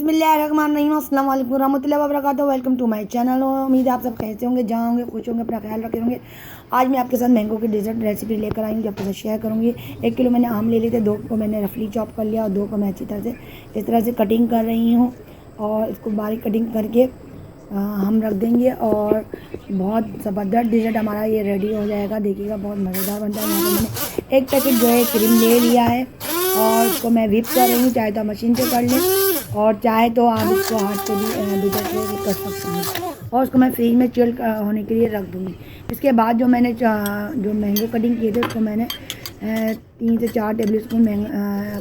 बिस्मिल्लाहिर्रहमानिर्रहीम, अस्सलाम वालेकुम रहमतुल्लाहि व बरकातहू। Welcome to my channel. उम्मीद है आप सब कैसे होंगे, जहाँ होंगे खुश होंगे, अपना ख्याल रखे होंगे। आज मैं आपके साथ मैंगो की डेजर्ट रेसिपी लेकर आई हूँ जो आपके साथ शेयर करूँगी। 1 किलो मैंने आम ले लिए थे, 2 को मैंने रफली चॉप कर लिया और 2 को मैं अच्छी तरह से इस तरह से कटिंग कर रही हूँ और इसको बारीक कटिंग करके हम रख देंगे और बहुत ज़बरदस्त डेजर्ट हमारा ये रेडी हो जाएगा। देखिएगा बहुत मज़ेदार बनता है। यहाँ पर मैंने 1 पैकेट जो है क्रीम ले लिया है और इसको मैं व्हिप कर रही हूँ। चाहे तो आप मशीन से कर लें और चाहे तो आप इसको हाथ से भी बीटर से कर सकते हैं। और उसको मैं फ्रीज में चिल होने के लिए रख दूँगी। इसके बाद जो मैंने जो मैंगो कटिंग किए थे उसको मैंने 3 से 4 टेबल स्पून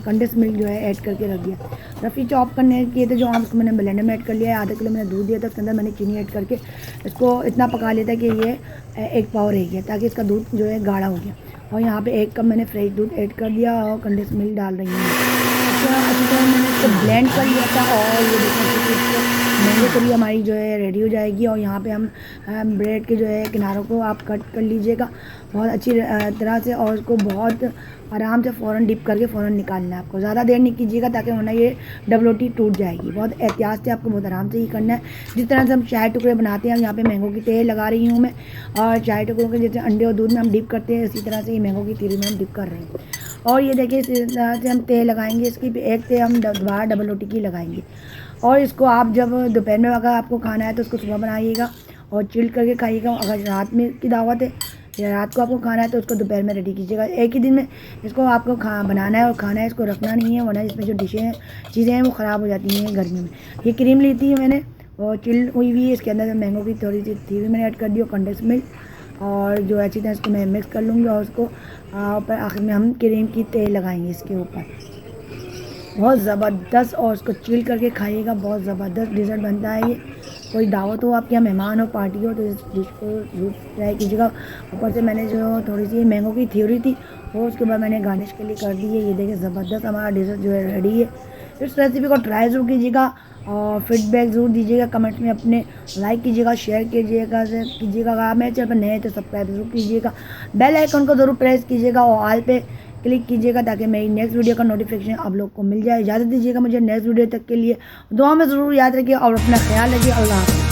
कंडेंस मिल्क जो है ऐड करके रख दिया। रफ़ी चॉप करने किए थे जो आम उसको मैंने ब्लेंडर में ऐड कर लिया है। आधा किलो मैंने दूध दिया था, उसके अंदर मैंने चीनी ऐड करके इसको इतना पका लिया था कि ये 1 पाव रह गया ताकि इसका दूध जो है गाढ़ा हो गया। और यहाँ पे 1 कप मैंने फ्रेश दूध ऐड कर दिया और कंडेंस मिल्क डाल रही हूँ। अच्छी तरह मैंने इसको ब्लेंड कर लिया था और ये देखिए मैंगो करी हमारी जो है रेडी हो जाएगी। और यहाँ पे हम ब्रेड के जो है किनारों को आप कट कर लीजिएगा बहुत अच्छी तरह से और उसको बहुत आराम से फ़ौरन डिप करके फ़ौरन निकालना है आपको। ज़्यादा देर नहीं कीजिएगा ताकि वरना ये डबल रोटी टूट जाएगी। बहुत एहतियात से आपको बहुत आराम से ही करना है। जिस तरह से हम चाय टुकड़े बनाते हैं, यहाँ पे मैंगो की तेल लगा रही हूँ मैं और चाय टुकड़ों के जैसे अंडे और दूध में हम डिप करते हैं इसी तरह से ये मैंगो की तेल में हम डिप कर रहे हैं। और ये देखिए इस तरह से हम तेल लगाएंगे, इसकी एक तेल हम दोबारा डबल रोटी की लगाएंगे। और इसको आप जब दोपहर में अगर आपको खाना है तो उसको सुबह बनाइएगा और चिल करके खाइएगा। अगर रात में की दावत है या रात को आपको खाना है तो उसको दोपहर में रेडी कीजिएगा। एक ही दिन में इसको आपको बनाना है और खाना है, इसको रखना नहीं है वरना इसमें जो डिशें हैं चीज़ें हैं वो ख़राब हो जाती हैं गर्मियों में। ये क्रीम ली थी मैंने और चिल हुई हुई है, इसके अंदर मैंगो की थोड़ी सी थी मैंने ऐड कर दी और कंडेंस मिल्क और जो अच्छी तरह इसको मैं मिक्स कर लूँगी और उसको ऊपर आखिर में हम क्रीम की तेल लगाएंगे इसके ऊपर। बहुत ज़बरदस्त और उसको चिल करके खाइएगा, बहुत ज़बरदस्त डिज़र्ट बनता है ये। कोई दावत हो आपके यहाँ, मेहमान हो, पार्टी हो तो इस डिश को ज़रूर ट्राई कीजिएगा। ऊपर से मैंने जो थोड़ी सी मैंगो की थ्योरी थी वो उसके बाद मैंने गार्निश के लिए कर दी है। ये देखिए ज़बरदस्त हमारा डिज़र्ट जो है रेडी है। इस रेसिपी को ट्राई ज़रूर कीजिएगा और फीडबैक ज़रूर दीजिएगा कमेंट में अपने। लाइक कीजिएगा, शेयर कीजिएगा अगर आप मेरे चैनल पर नए तो सब्सक्राइब ज़रूर कीजिएगा। बेल आइकन को ज़रूर प्रेस कीजिएगा और ऑल पे क्लिक कीजिएगा ताकि मेरी नेक्स्ट वीडियो का नोटिफिकेशन आप लोग को मिल जाए। इजाज़त दीजिएगा मुझे नेक्स्ट वीडियो तक के लिए। दुआ में ज़रूर याद रखिए और अपना ख्याल रखिए। अल्लाह हाफ़िज़।